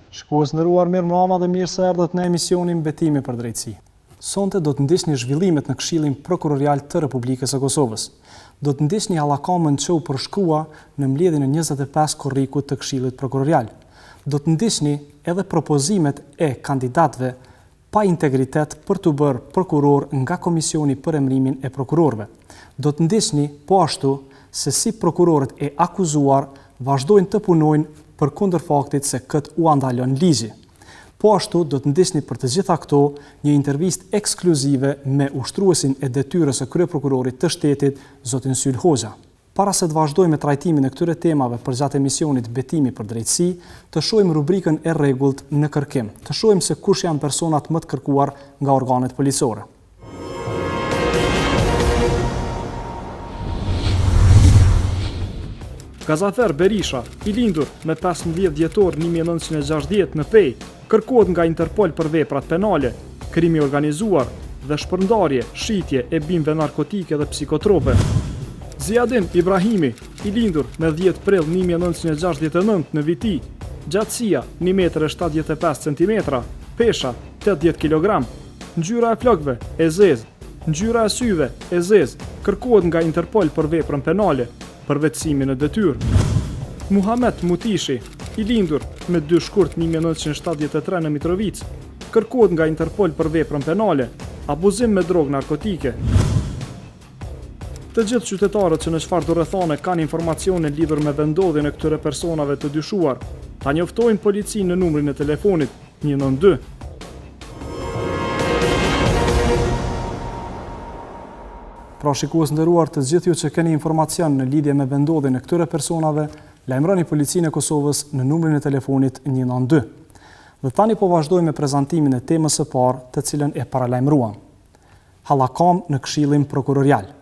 Shikues nderuar, mirëmbrëma dhe mirë se erdhët në emisionin Betimi për drejtësi. Sonte do të ndisni zhvillimet në Këshillin Prokurorial të Republikës së Kosovës. Do të ndisni hallakamën që u përshkrua në mbledhjen e 25 korrikut të Këshillit Prokurorial. Do të ndisni edhe propozimet e kandidatëve pa integritet për të bërë prokuror nga Komisioni për emërimin e prokurorëve. Do të ndisni po ashtu se si prokurorët e akuzuar vazhdojnë të punojnë përkundër faktit se këtë u andalon ligji. Po ashtu do të ndisni për të gjitha këto një intervistë ekskluzive me ushtruesin e detyrës së kryeprokurorit të shtetit, zotin Syl Hoxha. Para se të vazhdojmë me trajtimin e këtyre temave përgjatë emisionit Betimi për drejtësi, të shohim rubrikën e rregullt në kërkim. Të shohim se kush janë personat më të kërkuar nga organet policore. Gazafer Berisha, i lindur me 15 dhjetor 1960 në Pej, kërkohet nga Interpol për veprat penale, krimi organizuar dhe shpërndarje, shitje e bimëve narkotike dhe psikotrope. Ziadin Ibrahimi, i lindur me 10 prill 1969 në Viti, gjatësia 1,75 cm, pesha 80 kg, ngjyra e flokëve e zezë, ngjyra e syve e zezë, kërkohet nga Interpol për veprën penale, përvetësimin e detyrë. Muhamet Mutishi, i lindur me 2 shkurt 1973 në Mitrovic, kërkohet nga Interpol për veprën penale, abuzim me drogë narkotike. Të gjithë qytetarët që në çfarëdo rrethane kanë informacione lidhur me vendodhjen e këtyre personave të dyshuar, ta njoftojnë policinë në numrin e telefonit 192. Pra shikues nderuar, të gjithë ju që keni informacion në lidhje me vendodhjen e këtyre personave, lajmëroni policinë e Kosovës në numrin e telefonit 192. Dhe tani po vazhdojmë me prezantimin e temës së parë, të cilën e paralajmëruam. Hallakam në Këshillin Prokurorial.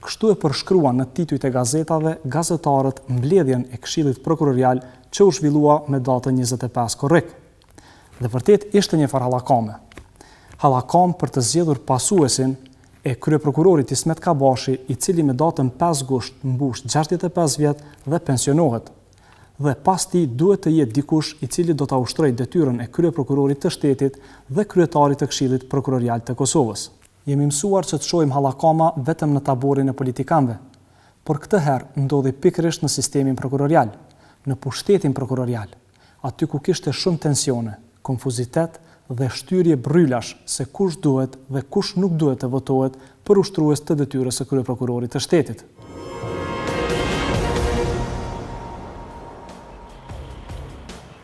Kështu e përshkruan në titujt e gazetave gazetarët mbledhjen e Këshillit Prokurorial që u zhvillua me datën 25 korrik. Dhe vërtet ishte një farë hallakame. Hallakam për të zgjedhur pasuesin e kryeprokurorit Ismet Kabashi, i cili me datën 5 gusht mbush 65 vjet dhe pensionohet. Dhe pas tij duhet të jetë dikush i cili do ta ushtrojë detyrën e kryeprokurorit të shtetit dhe kryetarit të Këshillit Prokurorial të Kosovës. Jemi mësuar që të shohim hallakama vetëm në taborin e politikanëve, por këtë herë ndodhi pikërisht në sistemin prokurorial, në pushtetin prokurorial, aty ku kishte shumë tensione, konfuzitet dhe shtyrje brylash se kush duhet dhe kush nuk duhet të votohet për ushtrues të detyrës së kryeprokurorit të shtetit.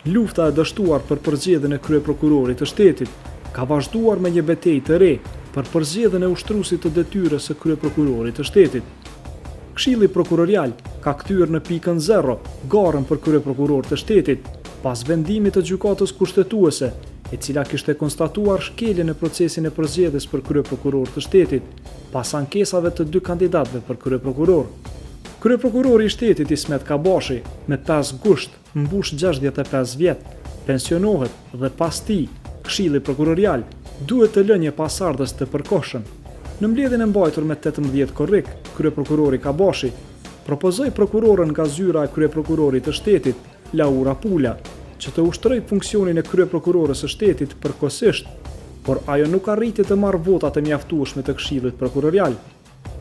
Lufta e dështuar për përzgjedhjen e kryeprokurorit të shtetit ka vazhduar me një betejë të re për përzgjedhjen e ushtruesit të detyrës së kryeprokurorit të shtetit. Këshilli Prokurorial ka kthyer në pikën 0 garën për kryeprokuror të shtetit pas vendimit të gjykatës kushtetuese, e cila kishte konstatuar shkeljen e procesin e përzgjedhjes për kryeprokuror të shtetit, pas ankesave të 2 kandidatëve për kryeprokuror. Kryeprokurori i shtetit Ismet Kabashi, me 5 gusht mbush 65 vjet, pensionohet dhe pas tij Këshilli Prokurorial duhet të lënë një pasardhës të përkohshëm. Në mbledhjen e mbajtur me 18 korrik, kryeprokurori Kabashi propozoi prokurorën nga zyra e kryeprokurorit të shtetit, Laura Pula, që të ushtroj funksionin e kryeprokurorës së shtetit përkohësisht, por ajo nuk arriti të marrë votat e mjaftueshme të Këshillit Prokurorial.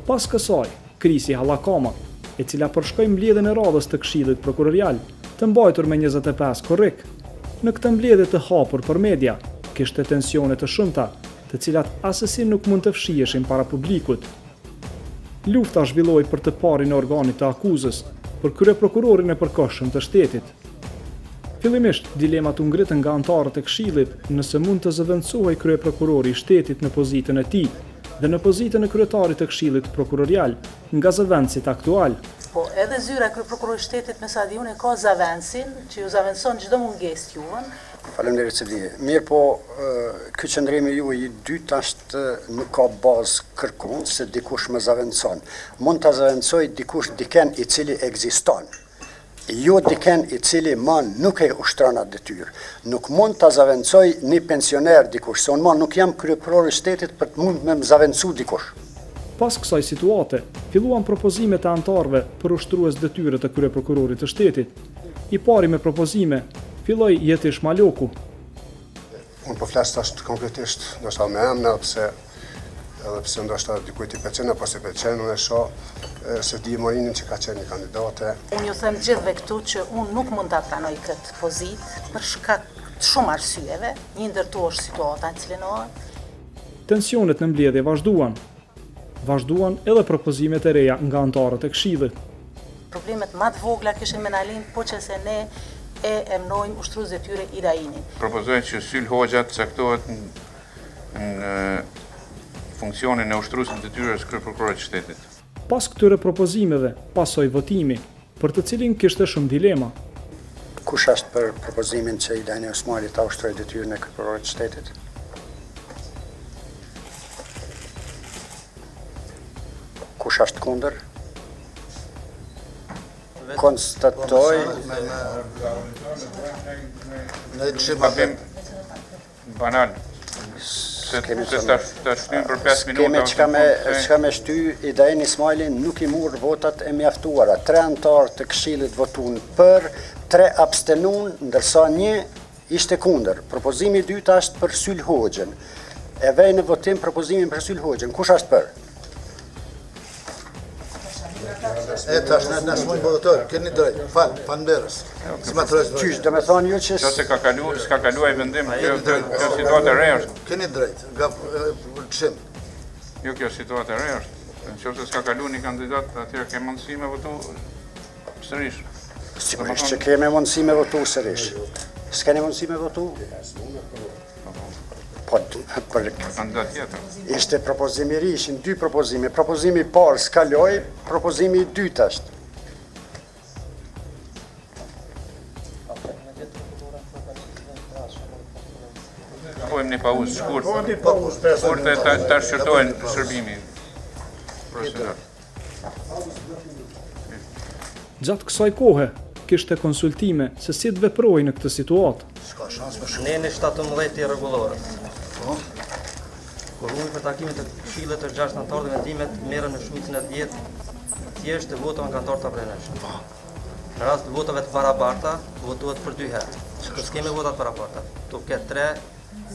Pas kësaj, krisi hallakama, e cila përshkoi mbledhjen e radhës të Këshillit Prokurorial, të mbajtur me 25 korrik. Në këtë mbledhje të hapur për media, kishte tensione të shumta, të cilat asesi nuk mund të fshiheshin para publikut. Lufta zhvilloi për të parin e organit të akuzës për kryeprokurorin e përkohshëm të shtetit. Fillimisht, dilemat u ngritën nga anëtarët e Këshillit nëse mund të zëvendësohej kryeprokurori i shtetit në pozitën e tij dhe në pozitën e kryetarit të Këshillit Prokurorial nga zëvendësit aktual. Po edhe zyra e kryeprokurorit shtetit me sa di unë ka zëvendësin që ju zëvendëson çdo mungesë juan. Faleminderit se vini. Mirë po, ky qëndrimi ju i dytë është nuk ka bazë kërkon se dikush më zëvendëson. Mund ta zëvendësoj dikush diken i cili ekziston. Jo diken i cili nuk e ushtron atë detyrë. Nuk mund ta zëvendësoj një pensioner dikush, se unë nuk jam kryeprokuror i shtetit për të mund me më zëvendësu dikush. Pas kësaj situate, filluan propozimet e anëtarëve për ushtrues detyrët të kryeprokurorit të shtetit. I pari me propozime Filloi Jetish Maloku. Unë po flas tash konkretisht, ndoshta me emra, edhe pse ndoshta dikujt i pëlqen apo se pëlqen, unë e shoh se di Morinin që ka qenë një kandidate. Unë ju them gjithëve këtu që unë nuk mund ta pranoj këtë pozitë për shkak të shumë arsyeve, një ndër to është situata në cilën ohet. Tensionet në mbledhje vazhduan. Vazhduan edhe propozimet e reja nga anëtarët e Këshillit. Problemet më të vogla kishin me Nalin, po që se ne e emnojmë ushtrues detyre Irainin. Propozojnë që Syl Hoxha të caktohet në funksionin e ushtruesit detyrës kryeprokurorit të shtetit. Pas këtyre propozimeve, pasoi votimi, për të cilin kishte shumë dilema. Kush është për propozimin që Ilani Osmani ta ushtrojë detyrën e kryeprokurorit të shtetit? Kush është kundër? Konstatoj Papim banal. Se të shtyjmë për 5 minuta. Çka me shty Ilani Osmani nuk i mur votat e mjaftuara. 3 anëtarë të Këshillit votuan për, 3 abstenuan, ndërsa 1 ishte kundër. Propozimi i dytë është për Syl Hoxhën. E vej në votim propozimin për Syl Hoxhën. Kush është për? E tash në smojnë votor, keni drejt, falënderës. Si ma thërës drejt. Qysh, do me thonë ju që... S'ka kaluaj vendim, kjo situatë e re është. Keni drejt, nga pëlqim. Jo, kjo situatë e re është. Nëse s'ka kalu një kandidat, atëherë ke mundësi me votu sërish. Sigurisht që kemi mundësi me votu sërish. S'keni mundësi me votu? Po, për... Kandidat tjetër. Ishte propozimi i ri, ishin 2 propozime. Propozimi i parë s'kaloi, propozimi i dytë është. Pojmë një pauzë shkurt. Shkurt e ta shqyrtojnë shërbimi profesional. Gjatë kësaj kohe, kishte konsultime se si të veprojë në këtë situatë. Ne në 17 i rregullorës. Kur unë për takimin të Këshillit të 6 anëtarë dhe vendimet merren në shumicën e 10, thjesht votova nga anëtarët të preneshëm. Në rast të votave të barabarta, votohet për 2 herë. Kur s'kemi vota të barabarta, tu ke 3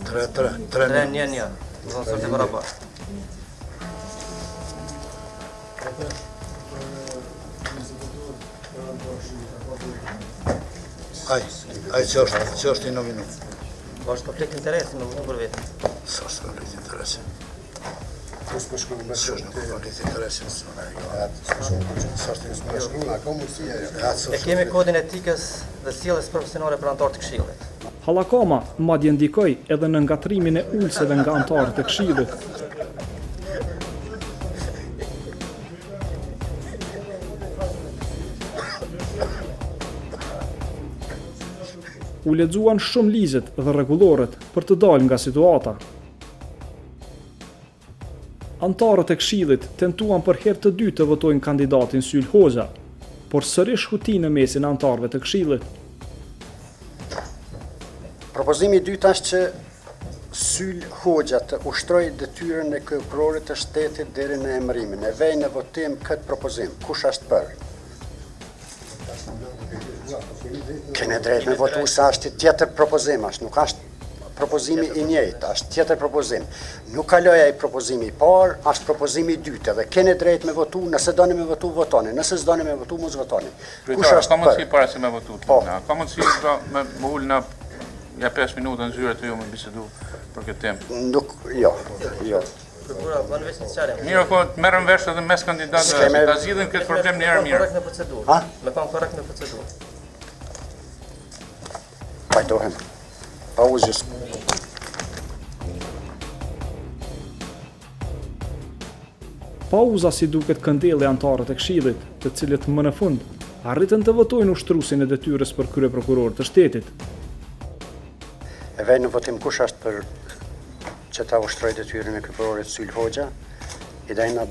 1-1. Do të thotë barabartë. Ai që është i nominu. Është konflikt interesi me votu për vetë. Sa është konflikt interesi? Që është në konflikt interesi? Sa është në shkruan, ka mundësi ajo. E kemi kodin etikës dhe sjelljes profesionale për anëtarët të Këshillit. Hallakama madje ndikoi edhe në ngatrimin e ulseve nga anëtarët e Këshillit. U lexuan shumë ligjet dhe rregulloret për të dalë nga situata. Anëtarët e Këshillit tentuan për herë të dytë të votojnë kandidatin Syl Hoxha, por sërish huti në mesin e anëtarëve të Këshillit. Propozimi i dytë është që Syl Hoxha të ushtrojë detyrën e kryeprokurorit të shtetit deri në emërimin. E vej në votim këtë propozim. Kush është për? Kene drejt me votu sa është tjetër propozim, nuk është propozimi i njëjtë, është tjetër propozim. Nuk kaloj ai propozimi i parë, është propozimi i dytë dhe kene drejt me votu, nëse doni me votu, votoni, nëse s'doni me votu, mos votoni. Kush është ka mundësi para se me votu? Po. Ka mundësi me ul në 5 minuta në zyre të ju me bisedu për këtë temë? Nuk, jo. Prokura, bën veç necesare. Mirë, po merrem vesh edhe mes kandidatëve, ta zgjidhin këtë problem një herë mirë. Korrekt në procedurë. Ha? Me pan korrekt në procedurë. Vajtohem. Pauzës. Pauza si duket këndellë e anëtarët e Këshillit, të cilët më në fund arritën të votojnë ushtruesin e detyrës për kryeprokuror të shtetit. E vej në votim kush është për që ta ushtrojë detyrën e kryeprokurorit Syl Hoxha. Idejna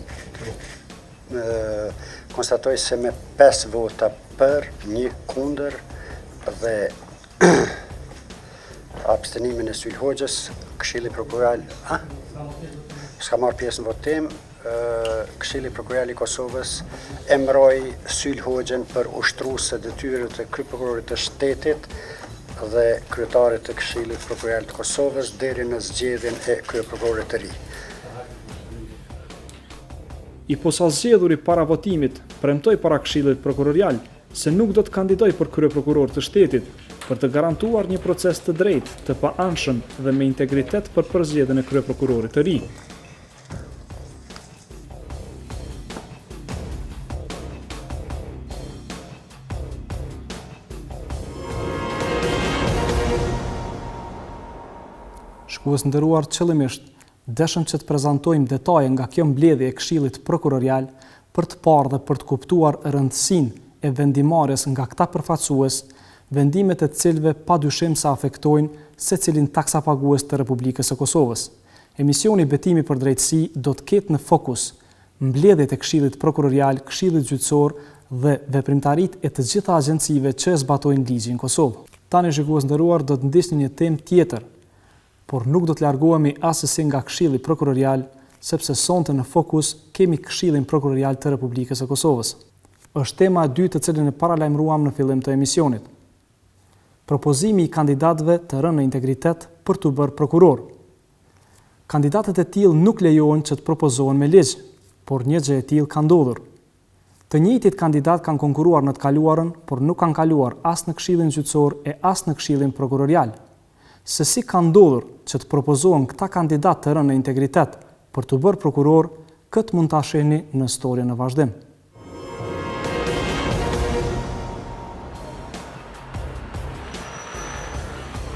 konstatoj se me 5 vota për, 1 kundër dhe abstenimin e Syl Hoxhës, Këshilli Prokural, s'ka marrë pjesë në votim, Këshilli Prokural i Kosovës emroi Syl Hoxhën për ushtrues së detyrës të kryeprokurorit të shtetit dhe kryetarit të Këshillit Prokurorial të Kosovës deri në zgjedhjen e kryeprokurorit të ri. I posa zgjedhuri para votimit, premtoi para Këshillit Prokurorial se nuk do të kandidoj për kryeprokuror të shtetit për të garantuar një proces të drejtë, të paanshëm dhe me integritet për përzgjedhjen e kryeprokurorit të ri. Shikues nderuar, qëllimisht dëshëm që të prezantojmë detaje nga kjo mbledhje e Këshillit Prokurorial për të parë dhe për të kuptuar rëndësinë e vendimarrjes nga këta përfaqësues, vendimet e cilëve padyshim se afektojnë secilin taksapagues të Republikës së Kosovës. Emisioni Betimi për drejtësi do të ketë në fokus mbledhjet e Këshillit Prokurorial, Këshillit Gjyqësor dhe veprimtaritë e të gjitha agjencive që zbatojnë ligjin në Kosovë. Tani shikues nderuar, do të ndisni një temë tjetër, por nuk do të largohemi asesi nga Këshilli Prokurorial, sepse sonte në fokus kemi Këshillin Prokurorial të Republikës së Kosovës. Është tema e dytë të cilën e paralajmëruam në fillim të emisionit. Propozimi i kandidatëve të rënë në integritet për të bërë prokuror. Kandidatët e tillë nuk lejohen që të propozohen me ligj, por një gjë e tillë ka ndodhur. Të njëjtit kandidat kanë konkuruar në të kaluarën, por nuk kanë kaluar as në Këshillin Gjyqësor e as në Këshillin Prokurorial. Se si ka ndodhur që të propozohen këta kandidat të rënë në integritet për të bërë prokuror, këtë mund ta shihni në storën në vazhdim.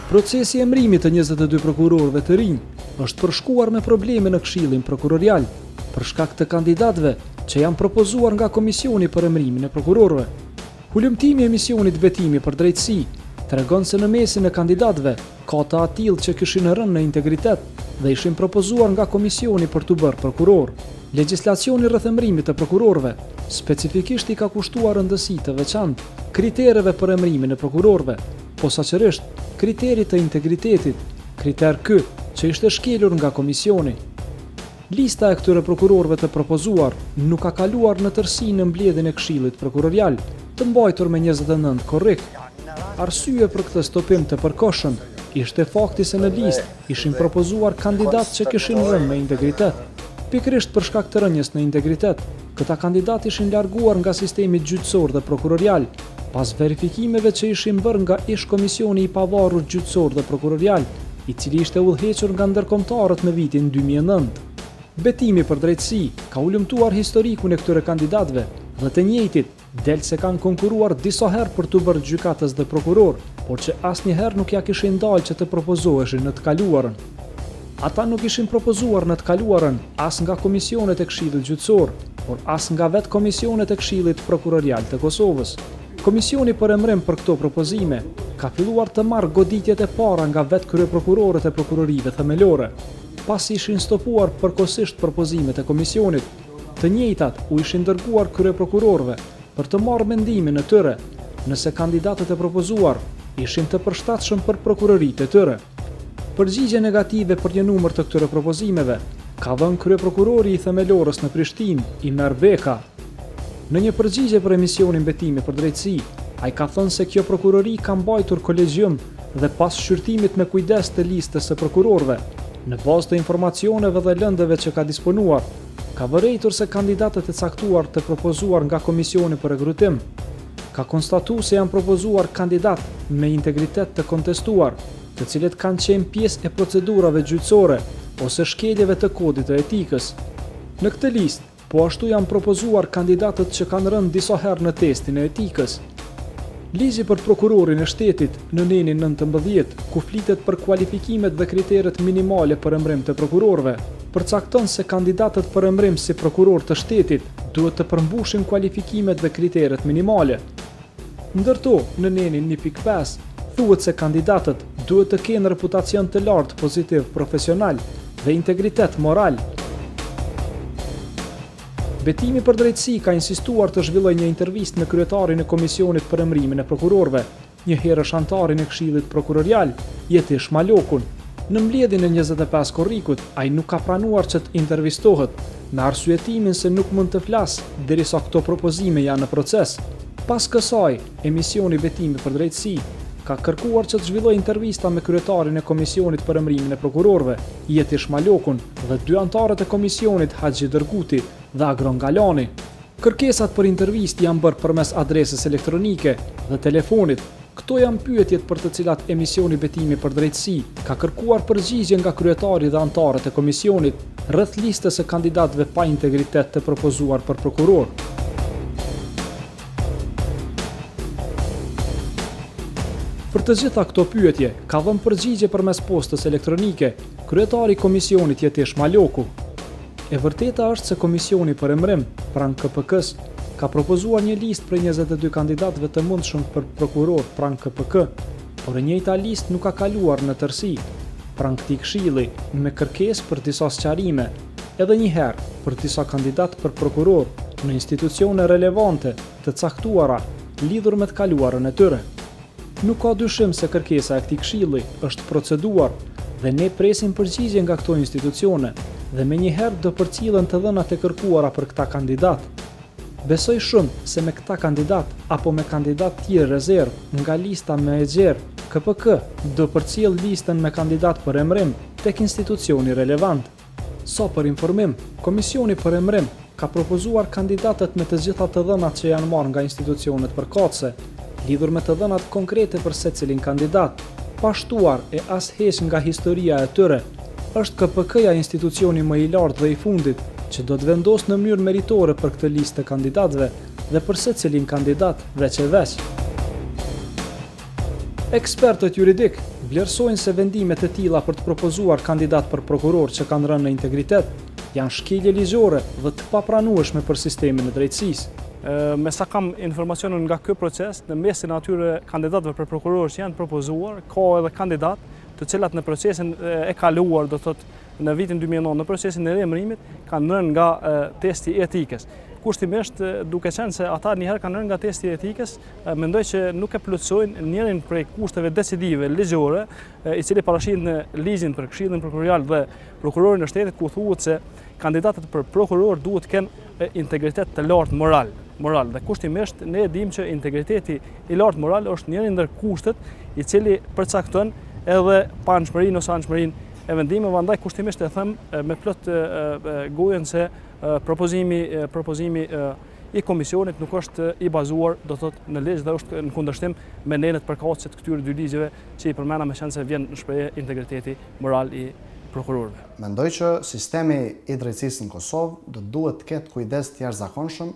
Procesi i emërimit të 22 prokurorëve të rinj është përshkuar me probleme në Këshillin Prokurorial për shkak të kandidatëve që janë propozuar nga Komisioni për emërimin e prokurorëve. Hulumtimi i emisionit Betimi për drejtësi tregon se në mesin e kandidatëve ka të atill që kishin rënë në integritet dhe ishin propozuar nga Komisioni për të bërë prokuror. Legjislacioni rreth emërimit të prokurorëve specifikisht i ka kushtuar rëndësi të veçantë kritereve për emërimin e prokurorëve, posaçërisht kriterit të integritetit, kriter ky që ishte shkelur nga Komisioni. Lista e këtyre prokurorëve të propozuar nuk ka kaluar në tërësi në mbledhjen e Këshillit Prokurorial, të mbajtur me 29 korrik. Arsye për këtë stopim të përkohshëm ishte fakti se në listë ishin propozuar kandidatë që kishin rënë në integritet. Pikërisht për shkak të rënies në integritet, këta kandidatë ishin larguar nga sistemi gjyqësor dhe prokurorial, pas verifikimeve që ishin bërë nga ish komisioni i pavarur gjyqësor dhe prokurorial, i cili ishte udhëhequr nga ndërkombëtarët në vitin 2009. Betimi për drejtësi ka ulëmtuar historikun e këtyre kandidatëve dhe të njëjtit del se kanë konkuruar disa herë për të bërë gjykatës dhe prokuror, por që asnjëherë nuk ja kishin dalë që të propozoheshin në të kaluarën. Ata nuk ishin propozuar në të kaluarën as nga komisionet e Këshillit Gjyqësor, por as nga vetë komisionet e Këshillit Prokurorial të Kosovës. Komisioni për emërim për këto propozime ka filluar të marrë goditjet e para nga vetë kryeprokurorët e prokurorive themelore. Pasi ishin stopuar përkohësisht propozimet e komisionit, të njëjtat u ishin dërguar kryeprokurorëve për të marrë mendimin e tyre nëse kandidatët e propozuar ishin të përshtatshëm për prokuroritë e tyre. Përgjigje negative për një numër të këtyre propozimeve ka dhënë kryeprokurori i themelorës në Prishtinë, Imer Beka. Në një përgjigje për emisionin Betimi për drejtësi, ai ka thënë se kjo prokurori ka mbajtur kolegjium dhe pas shqyrtimit me kujdes të listës së prokurorëve, në bazë të informacioneve dhe lëndëve që ka disponuar, ka vërejtur se kandidatët e caktuar të propozuar nga Komisioni për Rekrutim ka konstatuar se janë propozuar kandidat me integritet të kontestuar, të cilët kanë qenë pjesë e procedurave gjyqësore ose shkeljeve të kodit të etikës. Në këtë listë, po ashtu janë propozuar kandidatët që kanë rënë disa herë në testin e etikës. Ligji për prokurorin e shtetit në nenin 19, ku flitet për kualifikimet dhe kriteret minimale për emërim të prokurorëve, përcakton se kandidatët për emërim si prokuror të shtetit duhet të përmbushin kualifikimet dhe kriteret minimale. Ndërto, në nenin 1.5, thuhet se kandidatët duhet të kenë reputacion të lartë pozitiv profesional dhe integritet moral. Betimi për drejtësi ka insistuar të zhvillojë një intervistë me kryetarin e Komisionit për emërimin e prokurorëve, një herë antarin e Këshillit Prokurorial, Jetish Malokun. Në mbledhjen e 25 korrikut, ai nuk ka pranuar që të intervistohet, me arsyetimin se nuk mund të flasë derisa këto propozime janë në proces. Pas kësaj, emisioni Betimi për drejtësi ka kërkuar që të zhvilloj intervista me kryetarin e Komisionit për emërimin e prokurorëve, Jetish Malokun, dhe 2 anëtarët e komisionit, Haxhi Dërguti dhe Agron Galani. Kërkesat për intervistë janë bërë përmes adresës elektronike dhe telefonit. Këto janë pyetjet për të cilat emisioni Betimi për Drejtësi ka kërkuar përgjigje nga kryetari dhe anëtarët e komisionit rreth listës së kandidatëve pa integritet të propozuar për prokuror. Për të gjitha këto pyetje, ka dhënë përgjigje përmes postës elektronike kryetari i komisionit Jetish Maloku. E vërteta është se komisioni për emërim, pranë KPK-s, ka propozuar një listë prej 22 kandidatëve të mundshëm për prokuror pranë KPK, por e njëjta listë nuk ka kaluar në tërësi pranë këtij këshilli me kërkesë për disa sqarime, edhe një herë për disa kandidatë për prokuror në institucione relevante të caktuara lidhur me të kaluarën e tyre. Nuk ka dyshim se kërkesa e këtij këshilli është proceduar dhe ne presim përgjigje nga këto institucione dhe menjëherë do përcillen të dhënat e kërkuara për këta kandidat. Besoj shumë se me këta kandidat apo me kandidat tjerë rezervë nga lista me e gjerë, KPK do përcjell listën me kandidat për emërim tek institucioni relevant. Sa për informim, Komisioni për emërim ka propozuar kandidatët me të gjitha të dhënat që janë marrë nga institucionet përkatëse, lidhur me të dhënat konkrete për secilin kandidat, pa shtuar e as heq nga historia e tyre. Është KPK-ja institucioni më i lartë dhe i fundit që do të vendosë në mënyrë meritore për këtë listë të kandidatëve dhe për secilin kandidat veç e veç. Ekspertët juridik vlerësojnë se vendimet e tilla për të propozuar kandidat për prokuror që kanë rënë në integritet janë shkelje ligjore dhe të papranueshme për sistemin e drejtësisë. Me sa kam informacionin nga ky proces, në mesin atyre kandidatëve për prokuror që janë propozuar, ka edhe kandidat të cilat në procesin e kaluar, do thotë në vitin 2009, në procesin e riemërimit, kanë rënë nga testi etikës. Kushtimisht, duke qenë se ata njëherë kanë rënë nga testi etikës, mendoj që nuk e plotësojnë njërin prej kushteve decisive ligjore, i cili parashit në ligjin për Këshillin Prokurorial dhe Prokurorin e Shtetit, ku thuhet se kandidatët për prokuror duhet të kenë integritet të lartë moral. Dhe kushtimisht ne dim që integriteti i lartë moral është njëri ndër kushtet i cili përcakton edhe panshmërinë ose anshmërinë e vendimeve, andaj kushtimisht e them me plot gojen se propozimi i komisionit nuk është i bazuar, do thotë, në ligj dhe është në kundërshtim me nenet përkatëse të këtyre 2 ligjeve që i përmena, me qenë se vjen në shprehje integriteti moral i prokurorëve. Mendoj që sistemi i drejtësisë në Kosovë duhet të ketë kujdes të jashtëzakonshëm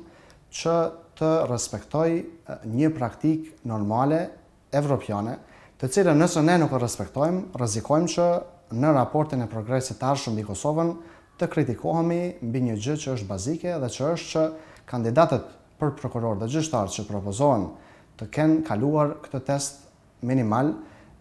që të respektoj një praktik normale evropiane, të cilën nëse ne nuk e respektojmë, rrezikojmë që në raportin e progresit të ardhshëm mbi Kosovën të kritikohemi mbi një gjë që është bazike dhe që është që kandidatët për prokuror dhe gjyqtar që propozohen të kenë kaluar këtë test minimal,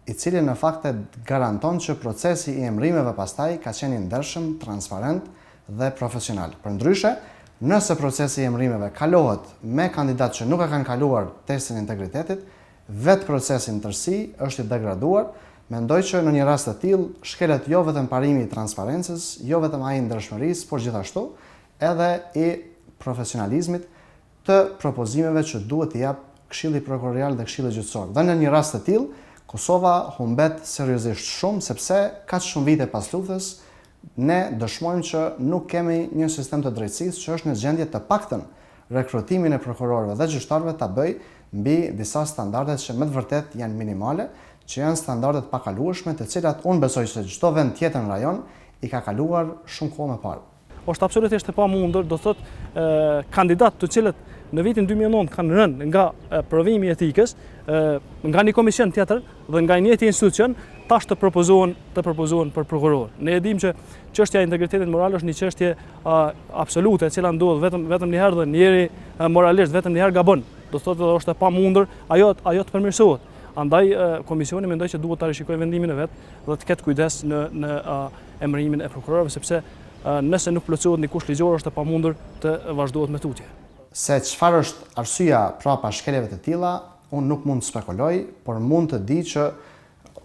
i cili në fakt garanton që procesi i emërimeve pastaj ka qenë i ndershëm, transparent dhe profesional. Përndryshe, nëse procesi i emërimeve kalohet me kandidatë që nuk e kanë kaluar testin e integritetit, vetë procesi në tërësi është i degraduar. Mendoj që në një rast të tillë shkelet jo vetëm parimi i transparencës, jo vetëm ai i ndershmërisë, por gjithashtu edhe i profesionalizmit të propozimeve që duhet t'i jap Këshilli Prokurorial dhe Këshilli Gjyqësor. Dhe në një rast të tillë, Kosova humbet seriozisht shumë, sepse kaq shumë vite pas luftës ne dëshmojmë që nuk kemi një sistem të drejtësisë që është në gjendje të paktën rekrutimin e prokurorëve dhe gjyqtarëve ta bëj mbi disa standardet që me të vërtet janë minimale, që janë standardet pakalueshme, të cilat unë besoj se çdo vend tjetër në rajon i ka kaluar shumë kohë më parë. Është absolutisht e pamundur, do thotë, kandidatë të cilët në vitin 2009 kanë rënë nga provimi i etikës, nga një komision tjetër dhe nga një institucion, tash të propozohen për prokuror. Ne e dim që çështja e integritetit moral është një çështje absolute, e cila ndodh vetëm një herë dhe njeri moralisht vetëm një herë gabon. Do thotë është e pamundur ajo të përmirësohet. Andaj komisioni mendoj që duhet ta rishikojë vendimin e vet dhe të ketë kujdes në emërimin e prokurorëve, sepse nëse nuk plotësohet një kusht ligjor është e pamundur të vazhdohet me tutje. Se çfarë është arsyeja prapa shkeljeve të tilla, unë nuk mund të spekuloj, por mund të di që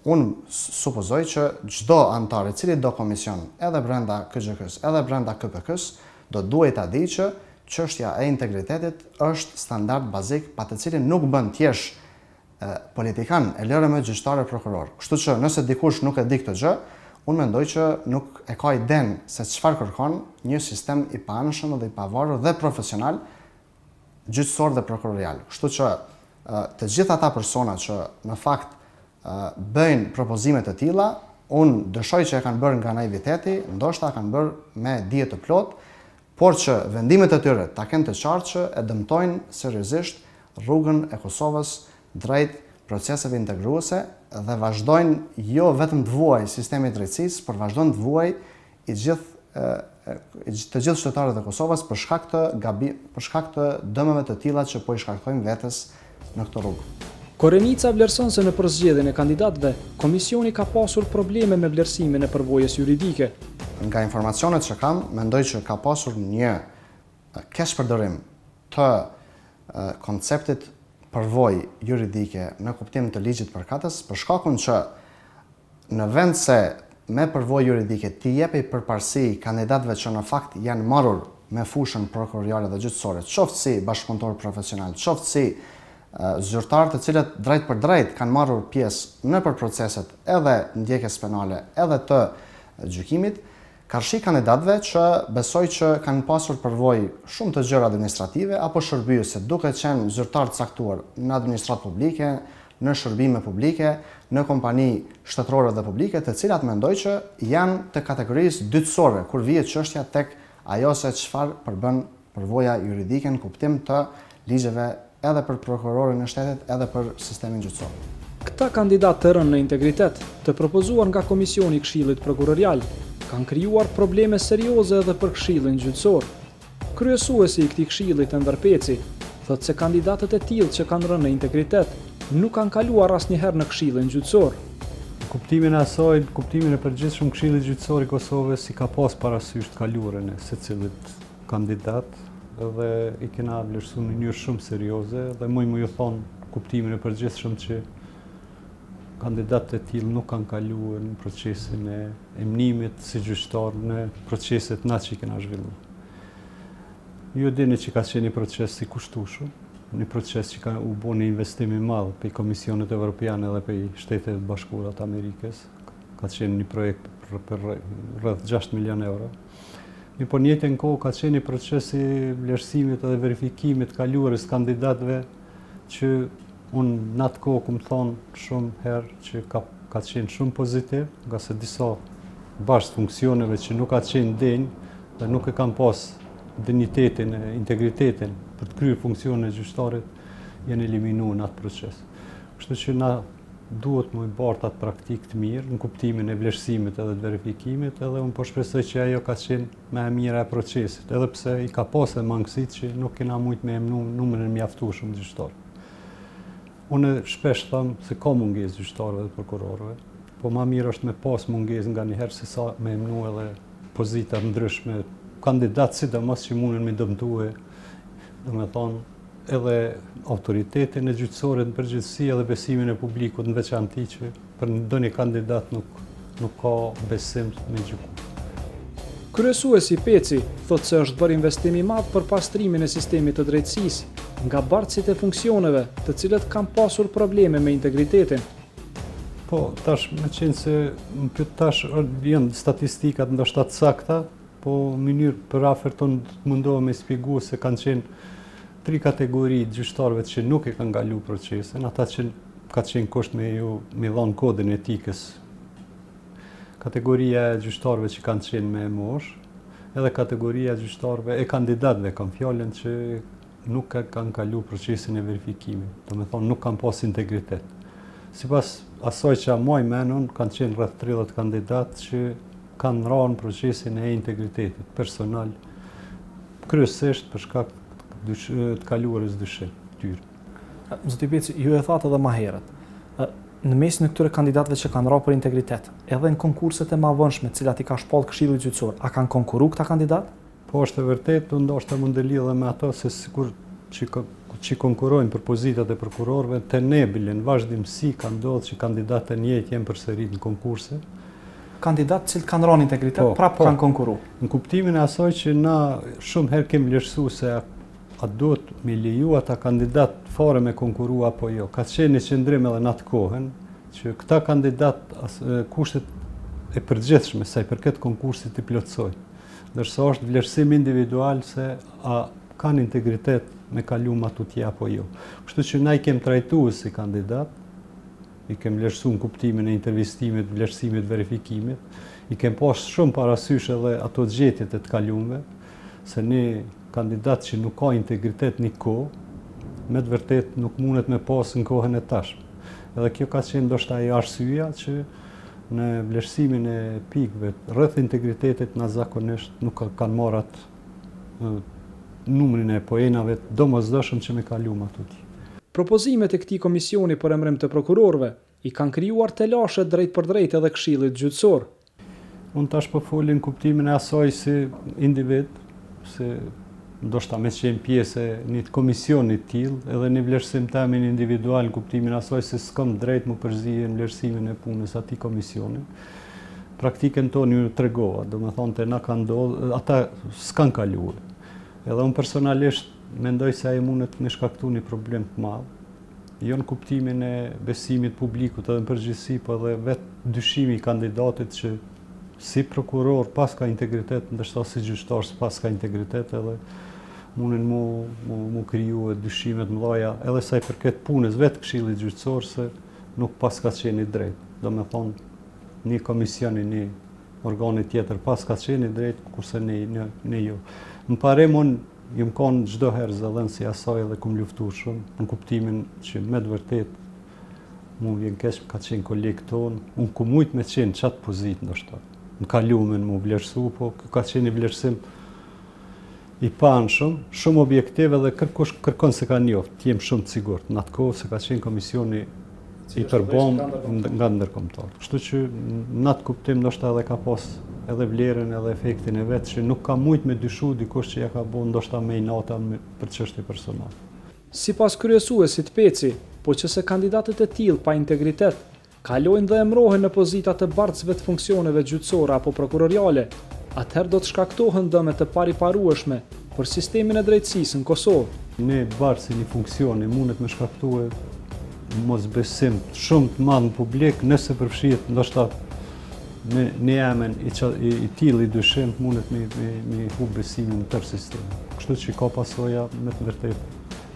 unë supozoj që çdo antar i cili do komision, edhe brenda KXH-s, edhe brenda KPK-s, do duhet ta di që çështja e integritetit është standard bazik pa të cilin nuk bën thjesht politikan e lëre me gjyqtar e prokuror. Kështu që nëse dikush nuk e di këtë gjë, unë mendoj që nuk e ka iden se çfarë kërkon një sistem i paanshëm dhe i pavarur dhe profesional gjyqësor dhe prokurorial. Kështu që të gjitha ata persona që në fakt bëjnë propozime të tilla, unë dëshoj që e kanë bërë nga naiviteti, ndoshta kanë bërë me dije të plot, por që vendimet e tyre ta kenë të qartë që e dëmtojnë seriozisht rrugën e Kosovës drejt proceseve integruese dhe vazhdojnë jo vetëm të vuaj sistemi i drejtësisë, por vazhdojnë të vuaj të gjithë qytetarët e Kosovës për shkak të dëmeve të tilla që po i shkaktojnë vetes në këtë rrugë. Korenica vlerëson se në përzgjedhjen e kandidatëve, komisioni ka pasur probleme me vlerësimin e përvojës juridike. Nga informacionet që kam, mendoj që ka pasur një keshpërdorim të konceptit përvojë juridike në kuptim të ligjit përkatës, për shkakun që në vend se me përvojë juridike t'i jepej përparësi kandidatëve që në fakt janë marrur me fushën prokuroriale dhe gjyqësore, qoftë si bashkëpunëtor profesional, qoftë si zyrtarë të cilët drejt për drejt kanë marrur pjesë në për proceset edhe ndjekjes penale edhe të gjykimit, karshi kandidatëve që besoj që kanë pasur përvojë shumë të gjëra administrative apo shërbyese, duke qenë zyrtar të caktuar në administratë publike, në shërbime publike, në kompani shtetërore dhe publike, të cilat mendoj që janë të kategorisë dytësore kur vihet çështja tek ajo se çfarë përbën përvoja juridike në kuptim të ligjeve edhe për prokurorin e shtetit, edhe për sistemin gjyqësor. Këta kandidatë të rënë në integritet, të propozuar nga Komisioni i Këshillit Prokurorial, kanë krijuar probleme serioze edhe për Këshillin Gjyqësor. Kryesuesi i këtij këshilli Enver Peci thotë se kandidatët e tillë që kanë rënë në integritet nuk kanë kaluar asnjëherë në Këshillin Gjyqësor. Kuptimin e asaj, kuptimin e përgjithshëm Këshillit Gjyqësor i Kosovës i ka pas parasysh të kaluarën e secilit kandidat dhe i kena vlerësuar në mënyrë shumë serioze dhe më ju thon kuptimin e përgjithshëm që kandidatët e tillë nuk kanë kaluar në procesin e emnimit si gjyqtar në proceset që i kena zhvilluar. Ju dini që ka qenë një proces i kushtueshëm, një proces që ka u bë një investim i madh për Komisionet Evropiane dhe për Shtetet Bashkuara të Amerikës. Ka qenë një projekt për rreth 6 milion euro. Por në njëjtën kohë ka qenë një proces i vlerësimit dhe verifikimit të kaluarës kandidatëve që unë në atë kohë këmë thonë shumë herë që ka qenë shumë pozitiv, nga se disa bashkë funksioneve që nuk ka qenë denjë dhe nuk e kanë pas dignitetin e integritetin për të kryer funksionin e gjyqtarit janë eliminuar në atë proces. Kështu që na duhet më i bartë atë praktikë të mirë në kuptimin e vlerësimit edhe të verifikimit, edhe unë po shpresoj që ajo ka qenë më e mira e procesit, edhe pse i ka pasur mangësitë që nuk kena mujt me emnu numrin e mjaftueshëm të gjyqtarëve. Unë shpesh them se ka mungesë gjyqtarëve dhe prokurorëve, po më mirë është me pas mungesë nganjëherë se sa me emnu edhe pozita ndryshme, kandidatë sidomos që mundën me dëmtue, domethënë edhe autoritetin e gjyqësorit në përgjithësi edhe besimin e publikut në veçanti që për ndonjë kandidat nuk ka besim me gjyku. Kryesuesi Peci thotë se është bërë investim i madh për pastrimin e sistemit të drejtësisë nga bartësit e funksioneve të cilët kanë pasur probleme me integritetin. Po, tash me qenë se më pyet tash janë statistikat ndoshta të sakta, po në mënyrë për afërton mundohem me shpjegua se kanë qenë 3 kategori të gjyqtarëve që nuk e kanë kaluar procesin, ata që ka qenë kusht me dhënë kodin etikës. Kategoria e gjyqtarëve që kanë qenë me moshë, edhe kategoria e gjyqtarëve e kandidatëve kanë fjalën që nuk kanë kaluar procesin e verifikimit, domethënë nuk kanë pas integritet. Sipas asaj që moj menon, kanë qenë rreth 30 kandidatë që kanë rënë procesin e integritetit personal, kryesisht për shkak të kaluarës dyshim tyre. Zoti Peci, ju e thatë edhe më herët. Në mesin e këtyre kandidatëve që kanë rënë për integritet, edhe në konkurset e mëvonshme, të cilat i ka shpall Këshilli Gjyqësor, a kanë konkurruar këta kandidatë? Po është e vërtetë, ndoshta mund të lidhet me ato se sikur që konkurrojnë për pozitat e prokurorëve, të nebilin vazhdimsi ka ndodhur që kandidatë njëjtë janë përsërit në konkurse. Kandidatë që kanë rënë integritet prapë kanë konkurruar. Në kuptimin e asaj që na shumë herë kemi vlerësuar se a duhet me leju ata kandidat fare me konkuru apo jo. Ka qenë një qëndrim edhe në atë kohën, që këta kandidat kushtet e përgjithshme sa i përket konkursit i plotësoj. Ndërsa është vlerësim individual se a kanë integritet me kalu matutje apo jo. Kështu që na i kem trajtuar si kandidat, i kem vlerësuar në kuptimin e intervistimit, vlerësimit, verifikimit, i kem pas shumë parasysh edhe ato gjetjet e të kaluarve, se një kandidat që nuk ka integritet një kohë, me të vërtet nuk mundet me pas në kohën e tashme. Edhe kjo ka qenë ndoshta ajo arsyeja që në vlerësimin e pikëve rreth integritetit na zakonisht nuk kanë marrë atë numrin e poenave domosdoshëm që me kaluam atutje. Propozimet e këtij komisioni për emërim të prokurorëve i kanë krijuar telashe drejt për drejt edhe Këshillit Gjyqësor. Unë tash po folin kuptimin e asaj si individ, se ndoshta me qenë pjesë e një komisioni të tillë, edhe një vlerësim temin individual në kuptimin e asaj se s'kam drejt më përzihen në vlerësimin e punës atij komisioni. Praktikën tonë ju tregova, domethënë te na kanë ndodhur, ata s'kan kaluar. Edhe unë personalisht mendoj se ai mundet me shkaktuar një problem të madh, jo në kuptimin e besimit publikut edhe në përgjithësi, po edhe vetë dyshimi i kandidatit që si prokuror pas ka integritet, ndërsa si gjyqtar pas ka integritet, edhe mundin mu kriju dyshimet mëdha, edhe sa i përket punës vetë Këshillit Gjyqësor se nuk pas ka qenë i drejtë. Domethënë një komisioni, një organi tjetër pas ka qenë i drejtë, kurse ne jo. Më parem unë jam konë çdo herë zëdhën si asaj dhe kum luftu shumë, në kuptimin që me të vërtet mu vjen keq ka qenë kolegë tonë, unë ku mujt me qenë qatë pozit ndoshta. Në kalumin mu vlerësu, po ka qenë i vlerësim i panshëm, shumë objektive dhe kërkush kërkon se ka njoft, jem shumë të sigurt, në atë kohë se ka qenë komisioni i përbom nga ndërkombëtar. Kështu që në atë kuptim ndoshta edhe ka pas edhe vlerën edhe efektin e vetë që nuk ka mujt me dyshu dikush që ja ka bo ndoshta me inata për çështje personale. Sipas kryesuesit Peci, po që se kandidatët e tillë pa integritet kalojnë dhe emrohen në pozita të bartësve të funksioneve gjyqësore apo prokuroriale, atëherë do të shkaktohen dëme të pariparueshme për sistemin e drejtësisë në Kosovë. Ne bartësi një funksioni mundet me shkaktuar mosbesim shumë të madh në publik nëse përfshihet ndoshta në emën i tillë i dyshim mundet me hub besimin në tërë sistemin. Kështu që ka pasoja me të vërtet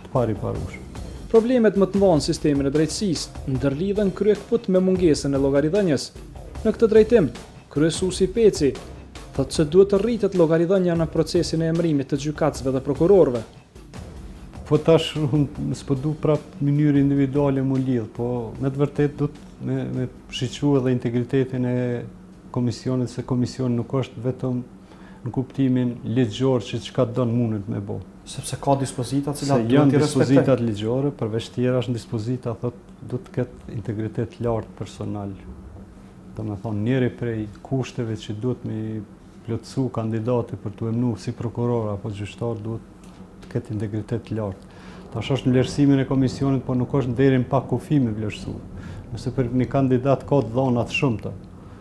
të pariparueshme. Problemet më të mëdha në sistemin e drejtësisë ndërlidhen kryekput me mungesën e llogaridhënies. Në këtë drejtim, kryesuesi Peci thotë se duhet të rritet llogaridhënia në procesin e emërimit të gjykatësve dhe prokurorëve. Po tash s'po du prapë mënyrë individuale mu lidh, po me të vërtet duhet me shiqu edhe integritetin e komisionit, se komisioni nuk është vetëm në kuptimin ligjor që çka don mundet me bo. Sepse ka dispozita cilat duhet janë t'i respektojnë. dispozitat ligjore, përveç tjera është në dispozita thotë duhet të ketë integritet lartë personal. Domethënë njëri prej kushteve që duhet me plotësu kandidati për të emëruar si prokuror apo gjyqtar duhet të ketë integritet lartë. Tash është në vlerësimin e komisionit, po nuk është deri në pa kufi me vlerësuar. Nëse për një kandidat ka të dhëna të shumta,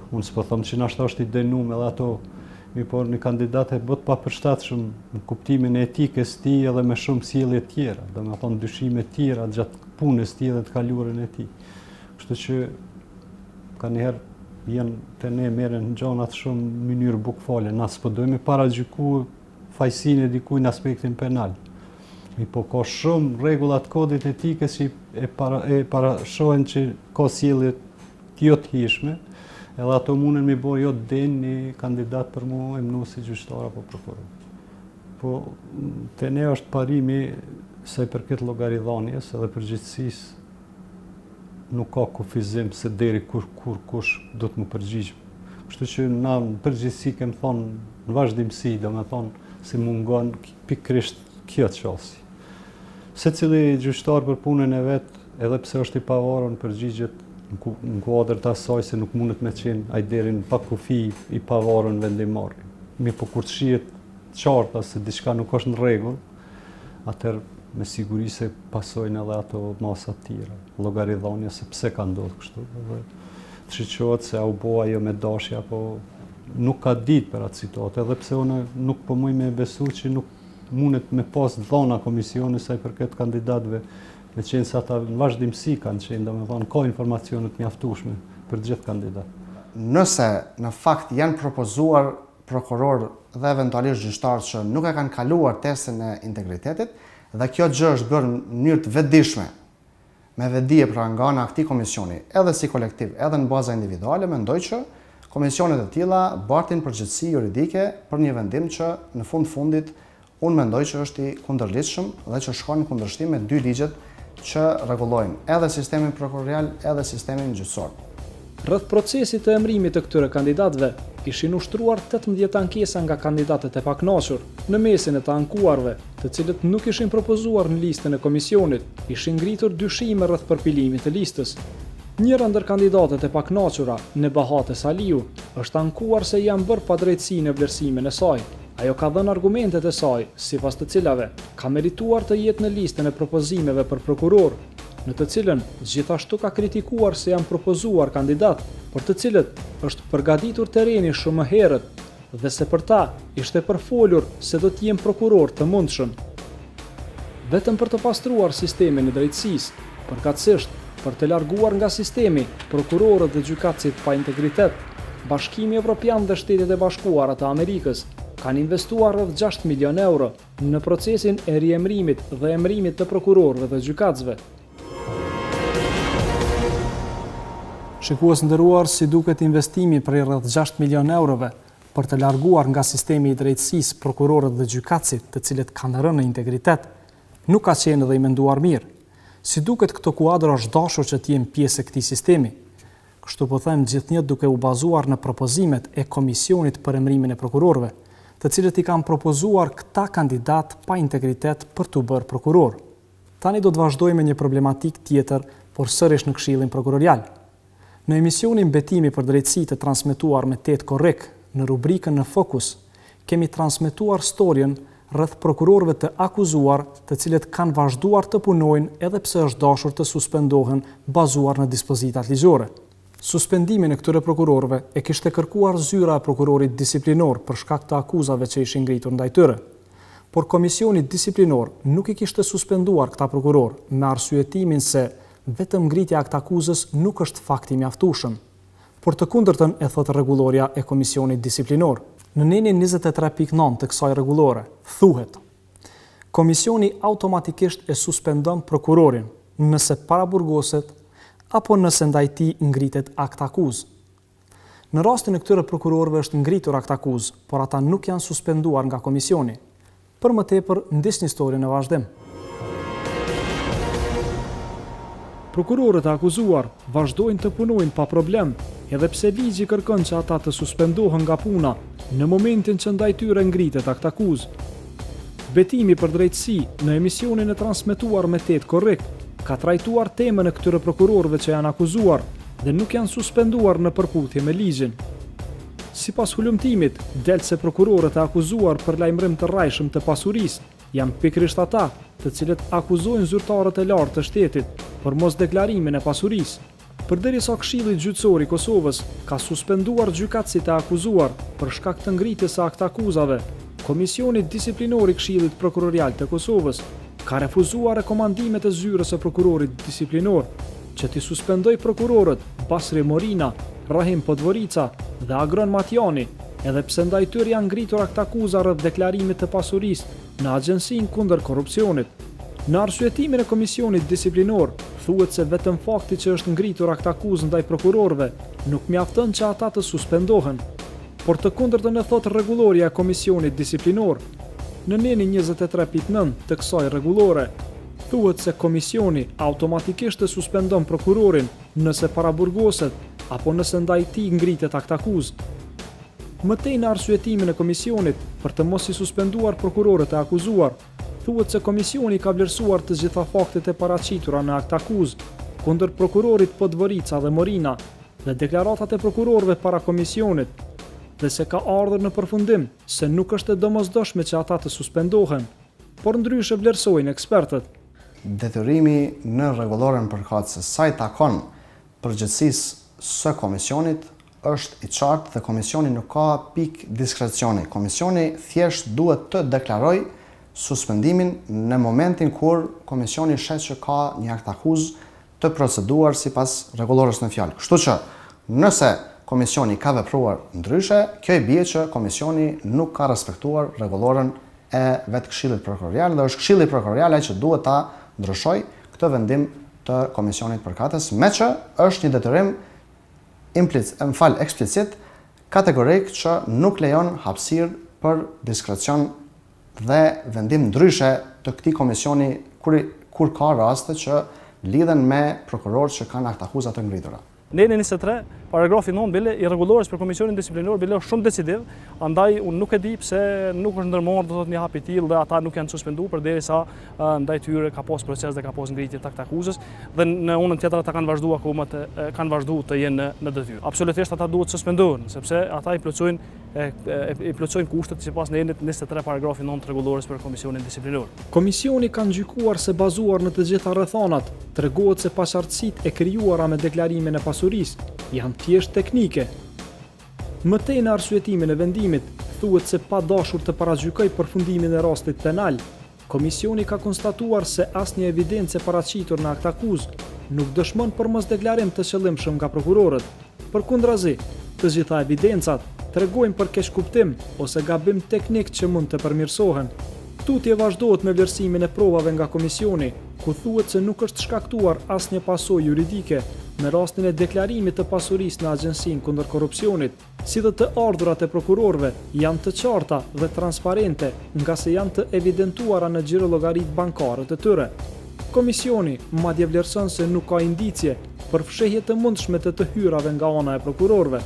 unë s'po them që nashta është i dënuar edhe ato, por një kandidat e bot pa përshtatshëm në kuptimin e etikës të tij edhe me shumë sjellje të tjera, domethënë dyshime të tjera gjatë punës të tij dhe të kaluarën e tij. Kështu që kanjëherë janë të ne merren gjërat shumë në mënyrë bukfale, na s'po dojmë paragjykuar fajsinë e dikujt në aspektin penal. Po ka shumë rregulla të kodit etikës që e parashohen që ka sjellje të jo të hijshme, edhe ato munden me bo jo den një kandidat për mu emënu si gjyqtar apo prokuror. Po te ne është parimi se i përket llogaridhënies edhe përgjegjësisë nuk ka kufizim se deri kush do të më përgjigj. Kështu që na në përgjithësi kem thonë në vazhdimsi, domethënë se mungon pikërisht kjo çështje. Secili gjyqtar për punën e vet, edhe pse është i pavarur, përgjigjet në kuadër të asaj se nuk mundet me qenë ai deri në pa kufi i pavarur në vendimmarrje. Mi po kur të shihet qarta se diçka nuk është në rregull, atëherë me siguri se pasojnë edhe ato masa të tjera, llogaridhënia se pse ka ndodhur kështu, edhe të shiqohet se u bë ajo me dashje apo nuk ka ditë për atë situatë, edhe pse unë nuk po muj me besu që mundet me pas dhona komisioni sa i përket kandidatëve, me qenë se ata në vazhdimsi kanë qenë, domethënë ka informacione të mjaftueshme për të gjithë kandidatë. Nëse në fakt janë propozuar prokuror dhe eventualisht gjyqtarë që nuk e kanë kaluar testin e integritetit, dhe kjo gjë është bërë në mënyrë të vetëdijshme, me vetëdije pra nga ana e këtij komisioni, edhe si kolektiv, edhe në baza individuale, mendoj që komisionet e tilla bartin përgjegjësi juridike për një vendim që në fundit unë mendoj që është i kundërligjshëm dhe që shkon në kundërshtim me dy ligjet që rregullojnë edhe sistemin prokurorial edhe sistemin gjyqësor. Rreth procesit të emërimit të këtyre kandidatëve, ishin ushtruar 18 ankesa nga kandidatët e pakënaqur, në mesin e të ankuarve, të cilët nuk ishin propozuar në listën e komisionit, ishin ngritur dyshime rreth përpilimit të listës. Njëra ndër kandidatët e pakënaqura, Nebahate Saliu, është ankuar se janë bërë padrejtësi në vlerësimin e saj. Ajo ka dhënë argumentet e saj, sipas të cilave ka merituar të jetë në listën e propozimeve për prokuror, në të cilën gjithashtu ka kritikuar se janë propozuar kandidat, për të cilët është përgatitur tereni shumë më herët dhe se për ta ishte përfolur se do të jenë prokuror të mundshëm. Vetëm për të pastruar sistemin e drejtësisë, përkatësisht për të larguar nga sistemi prokurorët dhe gjykatësit pa integritet, Bashkimi Evropian dhe Shtetet e Bashkuara të Amerikës kanë investuar rreth 6 milion euro në procesin e riemërimit dhe emërimit të prokurorëve dhe gjykatësve. Shikues nderuar, si duket investimi për rreth 6 milion eurove për të larguar nga sistemi i drejtësisë prokurorët dhe gjykatësit, të cilët kanë rënë në integritet, nuk ka qenë dhe i menduar mirë. Si duket këto kuadro është dashur që të jenë pjesë e këtij sistemi. Kështu po them gjithnjë duke u bazuar në propozimet e komisionit për emërimin e prokurorëve, të cilët i kanë propozuar këta kandidat pa integritet për të bërë prokuror. Tani do të vazhdojmë me një problematik tjetër, por sërish në Këshillin Prokurorial. Në emisionin Betimi për drejtësi të transmetuar me Tet Korrek, në rubrikën Në Fokus, kemi transmetuar storien rreth prokurorëve të akuzuar, të cilët kanë vazhduar të punojnë edhe pse është dashur të suspendohen bazuar në dispozitat ligjore. Suspendimin e këtyre prokurorëve e kishte kërkuar zyra e prokurorit disiplinor për shkak të akuzave që ishin ngritur ndaj tyre. Por komisioni disiplinor nuk i kishte suspenduar këta prokuror me arsyetimin se vetëm ngritja e këtij akuzës nuk është fakti mjaftueshëm. Por të kundërtën e thotë rregulloria e komisionit disiplinor. Në nenin 23.9 të kësaj rregullore thuhet: komisioni automatikisht e suspendon prokurorin nëse paraburgoset apo nëse ndaj tij ngritet akt akuzë. Në rastin e këtyre prokurorëve është ngritur akt akuzë, por ata nuk janë suspenduar nga komisioni. Për më tepër, ndisni historinë në vazhdim. Prokurorët e akuzuar vazhdojnë të punojnë pa problem, edhe pse ligji kërkon që ata të suspendohen nga puna në momentin që ndaj tyre ngritet akt akuzë. Betimi për drejtësi në emisionin e transmetuar me Tet Korrek ka trajtuar temën e këtyre prokurorëve që janë akuzuar dhe nuk janë suspenduar në përputhje me ligjin. Sipas hulumtimit, del se prokurorët e akuzuar për lajmërim të rrajshëm të pasurisë janë pikërisht ata, të cilët akuzojnë zyrtarët e lartë të shtetit për mosdeklarimin e pasurisë. Përderisa Këshilli Gjyqësor i Kosovës ka suspenduar gjykatësit e akuzuar për shkak të ngritjes së akt akuzave, Komisioni Disiplinor i Këshillit Prokurorial të Kosovës ka refuzuar rekomandimet e zyrës së prokurorit disiplinor që t'i suspendoj prokurorët Basri Morina, Rahim Podvorica dhe Agron Matjani, edhe pse ndaj tyre janë ngritur akt akuza rreth deklarimit të pasurisë në Agjencinë kundër korrupsionit. Në arsyetimin e komisionit disiplinor, thuhet se vetëm fakti që është ngritur akt akuzë ndaj prokurorëve nuk mjafton që ata të suspendohen, por të kundërtën e thotë rregulloria e komisionit disiplinor. Në nenin 23.9 të kësaj rregullore, thuhet se komisioni automatikisht e suspendon prokurorin nëse paraburgoset apo nëse ndaj tij ngritet akt akuzë. Mëtej në arsyetimin e komisionit për të mos i suspenduar prokurorët e akuzuar, thuhet se komisioni ka vlerësuar të gjitha faktet e paraqitura në akt akuzë kundër prokurorit Podvorica dhe Morina dhe deklaratat e prokurorëve para komisionit, dhe se ka ardhur në përfundim se nuk është e domosdoshme që ata të suspendohen, por ndryshe vlerësojnë ekspertët. Detyrimi në rregulloren përkatëse sa i takon përgjegjësisë së komisionit është i qartë dhe komisioni nuk ka pikë diskrecioni. Komisioni thjesht duhet të deklarojë suspendimin në momentin kur komisioni shet që ka një akt akuz të proceduar sipas rregullorës në fjalë. Kështu që nëse komisioni ka vepruar ndryshe, kjo i bie që komisioni nuk ka respektuar rregullorën e vetë Këshillit Prokurorial dhe është Këshilli Prokurorial ai që duhet ta ndryshojë këtë vendim të komisionit përkatës, me që është një detyrim eksplicit kategorik që nuk lejon hapësirë për diskrecion dhe vendim ndryshe të këtij komisioni kur ka raste që lidhen me prokurorët që kanë akt akuza të ngritura. Në 23, paragrafi 9 bile i rregullorës për komisionin disiplinor bile shumë decisiv, andaj unë nuk e di pse nuk është ndërmarrë do të thotë një hap i tillë dhe ata nuk janë suspenduar përderisa ndaj tyre ka pas proces dhe ka pas ngritje të akuzës dhe në anën tjetër ata kanë vazhduar akumat kanë vazhduar të jenë në detyrë. Absolutisht ata duhet suspendohen sepse ata i plotësojnë kushtet sipas në 23 paragrafi 9 të rregullorës për komisionin disiplinor. Komisioni ka gjykuar se bazuar në të gjitha rrethanat, tregohet se pasardhësitë e krijuara me deklarimin e pasurisë janë thjesht teknike. Mëtej në arsyetimin e vendimit, thuhet se pa dashur të paragjykoj përfundimin e rastit penal, komisioni ka konstatuar se asnjë evidencë e paraqitur në akt akuzë nuk dëshmon për mosdeklarim të qëllimshëm nga prokurorët. Përkundrazi, të gjitha evidencat tregojnë për keqkuptim ose gabim teknik që mund të përmirësohen. Tutje vazhdohet me vlerësimin e provave nga komisioni, ku thuhet se nuk është shkaktuar asnjë pasojë juridike në rastin e deklarimit të pasurisë në Agjencinë kundër korrupsionit, si dhe të ardhurat e prokurorëve janë të qarta dhe transparente nga se janë të evidentuara në xhirollogarit bankare të tyre. Komisioni madje vlerëson se nuk ka indicje për fshehje të mundshme të hyrave nga ana e prokurorëve.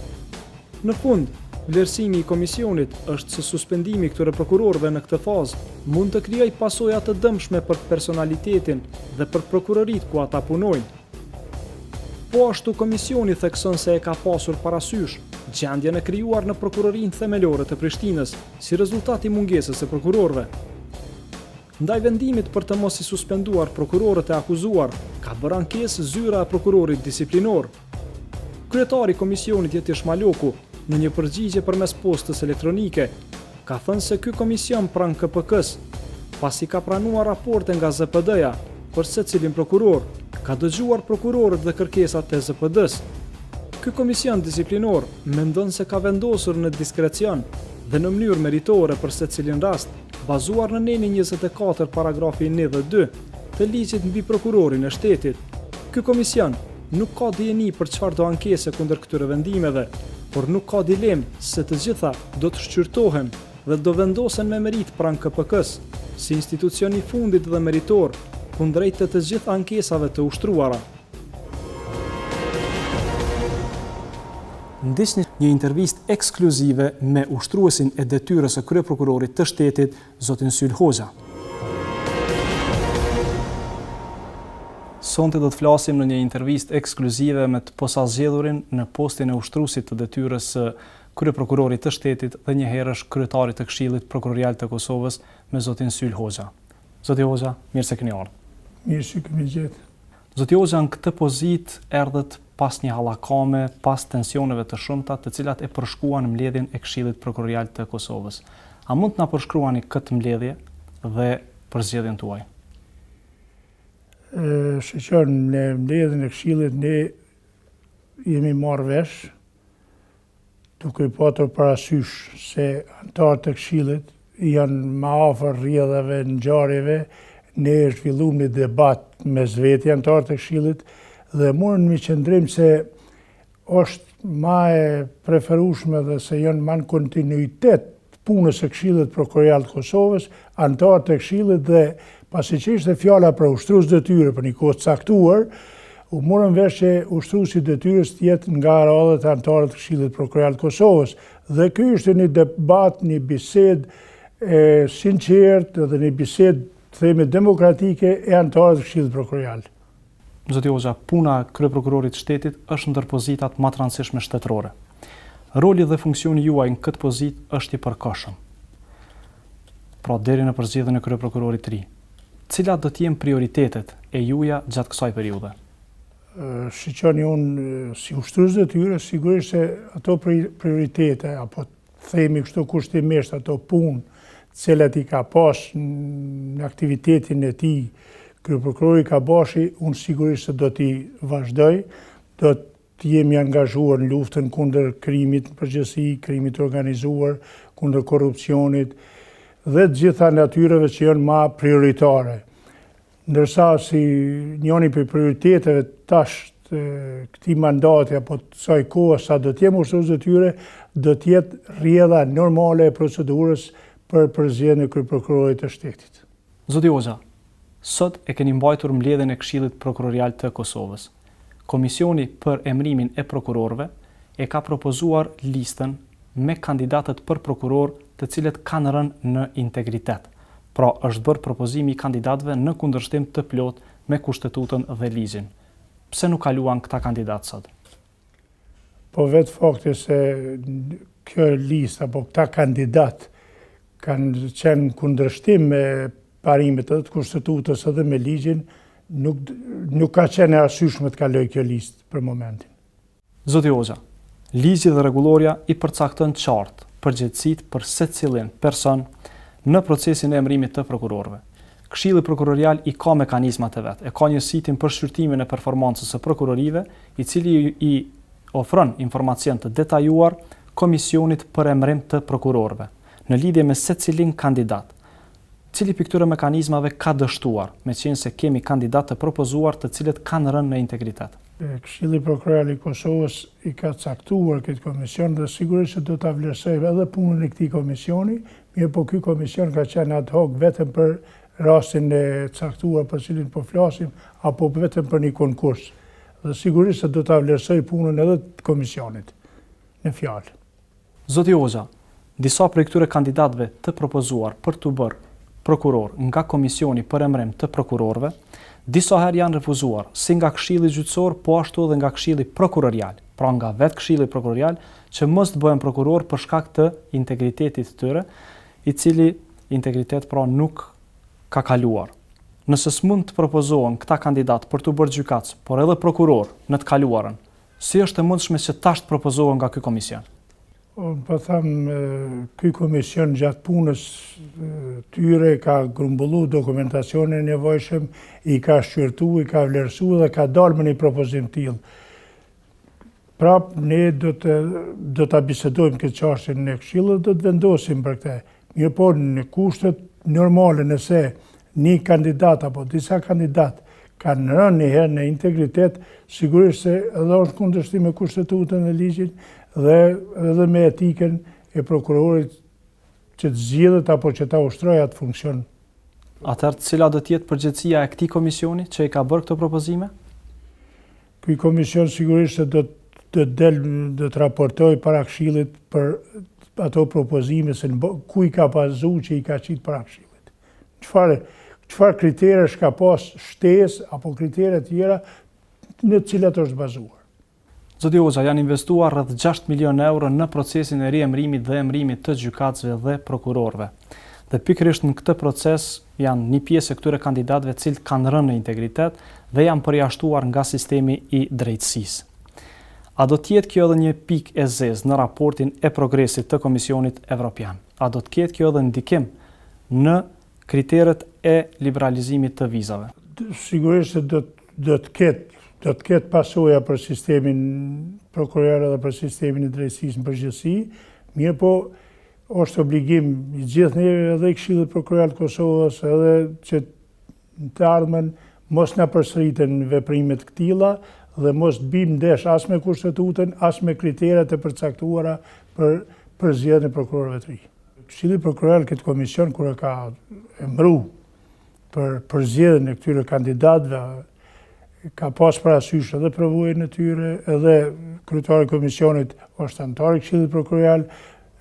Në fund, vlerësimi i komisionit është se suspendimi këtyre prokurorëve në këtë fazë mund të krijojë pasoja të dëmshme për personalitetin dhe për prokuroritë ku ata punojnë. Po ashtu komisioni thekson se e ka pasur parasysh gjendjen e krijuar në prokurorinë themelore të Prishtinës si rezultat i mungesës së prokurorëve. Ndaj vendimit për të mos i suspenduar prokurorët e akuzuar, ka bërë ankesë zyra e prokurorit disiplinor. Kryetari i komisionit Jetish Maloku, në një përgjigje përmes postës elektronike, ka thënë se ky komision pranë KPK-s, pasi ka pranuar raporte nga ZPD-ja për secilin prokuror, ka dëgjuar prokurorët dhe kërkesat e ZPD-s. Ky komision disiplinor mendon se ka vendosur në diskrecion dhe në mënyrë meritore për secilin rast, bazuar në nenin 24 paragrafi 1 dhe 2 të ligjit mbi prokurorin e shtetit. Ky komision nuk ka dijeni për çfarë do ankese kundër këtyre vendimeve, por nuk ka dilem se të gjitha do të shqyrtohen dhe do vendosen me merit pranë KPK-s, si institucioni i fundit dhe meritor, kundrejt të gjitha ankesave të ushtruara. Ndisni një intervistë ekskluzive me ushtruesin e detyrës së kryeprokurorit të shtetit, zotin Syl Hoxha. Sonte do të flasim në një intervistë ekskluzive me të posaçëdhurin në postin e ushtruesit të detyrës së kryeprokurorit të shtetit dhe njëherësh kryetarit të Këshillit Prokurorial të Kosovës me zotin Syl Hoxha. Zoti Hoxha, mirë se keni ardhur. Mirë se kemi gjetur. Zoti Hoxha, në këtë pozitë erdhët pas një hallakame, pas tensioneve të shumta, të cilat e përshkuan mbledhjen e Këshillit Prokurorial të Kosovës. A mund të na përshkruani këtë mbledhje dhe përzgjedhjen tuaj? Shqyqër, në mbledhjen e Këshillit ne jemi marrë vesh, duke patur parasysh se anëtarët e Këshillit janë më afër rrjedhave, ngjarjeve, ne zhvilluam një debat mes vetë anëtarët e Këshillit dhe morën në qëndrim se është ma e preferueshme dhe se janë ma në kontinuitet punës e Këshillit Prokurorial të Kosovës, anëtarët e Këshillit dhe pasi që ishte fjala për ushtrues detyre për një kohë caktuar, u morën vesh që ushtruesi detyrës të jetë nga radhët e anëtarët të Këshillit Prokurorial të Kosovës. Dhe ky ishte një debat, një bisedë sinqert dhe një bisedë, themi, demokratike e anëtarët të Këshillit Prokurorial. Zoti Hoxha, puna e kryeprokurorit të shtetit është ndër pozitat më të rëndësishme shtetërore. Roli dhe funksioni juaj në këtë pozitë është i përkohshëm. Pra deri në përzgjedhjen e kryeprokurorit të ri, cilat do të jenë prioritetet e juaja gjatë kësaj periudhe? Shqyqoni unë si ushtrues detyre, sigurisht se ato prioritete, apo themi kështu kushtimisht ato punë cilat i ka pas në aktivitetin e tij kryeprokurori Kabashi, unë sigurisht se do t'i vazhdoj, do të jemi angazhuar në luftën kundër krimit në përgjithësi, krimit organizuar, kundër korrupsionit dhe të gjitha natyrave që janë ma prioritare. Ndërsa si njëri për prioriteteve tash këtij mandati apo kësaj kohe sa do të jemi ushtrues të tyre, do të jetë rrjedha normale e procedurës për përzgjedhjen e kryeprokurorit të shtetit. Zoti Hoxha, sot e keni mbajtur mbledhjen e Këshillit Prokurorial të Kosovës. Komisioni për emërimin e prokurorëve e ka propozuar listën me kandidatët për prokuror të cilët kanë rënë në integritet. Pra është bërë propozimi i kandidatëve në kundërshtim të plot me kushtetutën dhe ligjin. Pse nuk kaluan këta kandidatë sot? Po vetë fakti se kjo listë apo këta kandidatë kanë qenë kundërshtim me parimet edhe të kushtetutës edhe me ligjin, nuk ka qenë e arsyeshme të kaloj kjo listë për momentin. Zoti Hoxha, ligji dhe rregulloria i përcakton qartë përgjegjësitë për secilin person në procesin e emërimit të prokurorëve. Këshilli Prokurorial i ka mekanizmat e vet, e ka një sitin për shqyrtimin e performancës së prokurorive, i cili i ofron informacion të detajuar Komisionit për emërim të prokurorëve në lidhje me secilin kandidat. Cili për këtyre mekanizmave ka dështuar, me qenë se kemi kandidat të propozuar të cilët kanë rënë në integritet? Këshilli Prokurorial i Kosovës i ka caktuar këtë komision dhe sigurisht se do ta vlerësoj edhe punën e këtij komisioni, mirë po ky komision ka qenë ad hoc vetëm për rastin e caktuar për cilin po flasim, apo vetëm për një konkurs. Dhe sigurisht se do ta vlerësoj punën edhe të komisionit në fjalë. Zoti Hoxha, disa prej këtyre kandidatëve të propozuar për të bërë prokuror nga Komisioni për emërim të prokurorëve, disa herë janë refuzuar, si nga Këshilli Gjyqësor, po ashtu edhe nga Këshilli Prokurorial, pra nga vetë Këshilli Prokurorial, që mos të bëhen prokuror për shkak të integritetit të tyre, i cili integritet pra nuk ka kaluar. Nëse s'mund të propozohen këta kandidat për të bërë gjykatës, por edhe prokuror në të kaluarën, si është e mundshme që tash të propozohen nga ky komision? Po thamë, ky komision gjatë punës tyre ka grumbullu dokumentacionin e nevojshëm, i ka shqyrtu, i ka vlerësu dhe ka dalë me një propozim tillë. Prap, ne do të bisedojmë këtë çështje në Këshill dhe do të vendosim për këtë. Mirë po, në kushtet normale, nëse një kandidat apo disa kandidat kanë rënë një herë në integritet, sigurisht se edhe është kundërshtim me kushtetutën e ligjit dhe edhe me etikën e prokurorit që të zgjidhet apo që ta ushtrojë atë funksion. Atëherë, cila do të jetë përgjegjësia e këtij komisioni që i ka bërë këto propozime? Ky komision sigurisht se do të raportojë para Këshillit për ato propozime se ku i ka bazu që i ka qitë para Këshillit. Çfarë kriterësh ka pas shtesë apo kritere tjera në të cilat është bazuar. Zoti Hoxha, janë investuar rreth 6 milion euro në procesin e riemërimit dhe emërimit të gjykatësve dhe prokurorëve. Dhe pikërisht në këtë proces janë një pjesë e këtyre kandidatëve të cilët kanë rënë në integritet dhe janë përjashtuar nga sistemi i drejtësisë. A do të jetë kjo edhe një pikë e zezë në raportin e progresit të Komisionit Evropian? A do të ketë kjo edhe ndikim në kriteret e liberalizimit të vizave? Sigurisht se do të ketë pasoja për sistemin prokuror dhe për sistemin e drejtësisë në përgjithësi, mirë po është obligim i gjithë neve edhe i Këshillit Prokurorial të Kosovës edhe që të ardhmen mos na përsëriten veprimet këtilla dhe mos bim ndesh as me kushtetutën, as me kriteret e përcaktuara për zgjedhjen e prokurorëve të ri. Këshilli Prokurorial këtë komision kur e ka emëru për zgjedhjen e këtyre kandidatëve, ka pas parasysh edhe përvojën e tyre, edhe kryetari i komisionit është antar i Këshillit Prokurorial,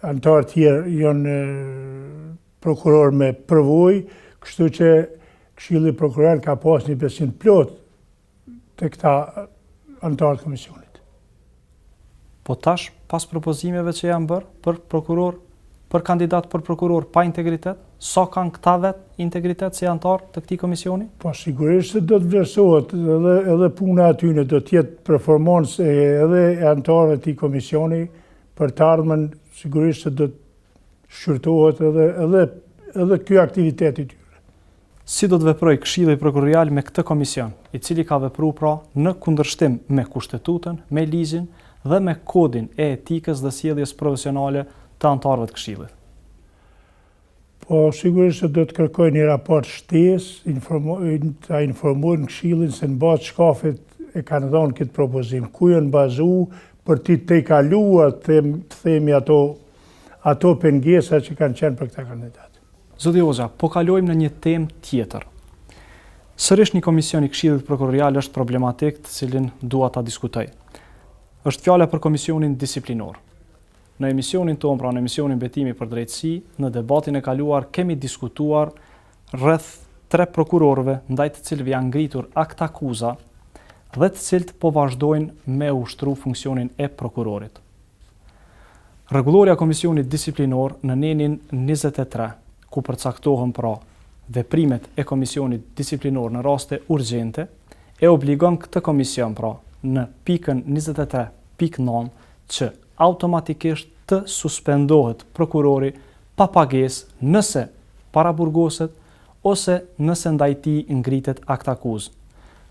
antarë tjerë janë prokuror me përvojë, kështu që Këshilli Prokurorial ka pas një besim plot të këta antarë të komisionit. Po tash, pas propozimeve që janë bërë për prokuror, për kandidat për prokuror pa integritet, sa kanë këta vetë integritet si antar të këtij komisioni? Po sigurisht se do të vlerësohet edhe puna atyne, do të jetë performancë edhe e antarëve të këtij komisioni për të ardhmen, sigurisht se do të shqyrtohet edhe edhe ky aktivitet i tyre. Si do të veproj Këshilli Prokurorial me këtë komision, i cili ka vepruar pra në kundërshtim me kushtetutën, me ligjin dhe me kodin e etikës dhe sjelljes profesionale të anëtarëve të Këshillit? Po sigurisht se do të kërkoj një raport shtesë, ta informojnë Këshillin se në bazë çkafit e kanë dhënë këtë propozim, ku janë bazuar për të kaluar të themi ato pengesa që kanë qenë për këta kandidat. Zoti Hoxha, po kalojmë në një temë tjetër. Sërish një komision i Këshillit Prokurorial është problematik të cilin dua ta diskutoj. Është fjala për komisionin disiplinor. Në emisionin tonë, pra në emisionin Betimi për Drejtësi, në debatin e kaluar kemi diskutuar rreth 3 prokurorëve ndaj të cilëve janë ngritur akt akuza dhe të cilët po vazhdojnë me ushtru funksionin e prokurorit. Rregulloria e komisionit disiplinor në nenin 23, ku përcaktohen pra veprimet e komisionit disiplinor në raste urgjente, e obligon këtë komision pra në pikën 23.9 që automatikisht të suspendohet prokurori pa pagesë nëse paraburgoset ose nëse ndaj tij ngritet akt akuzë.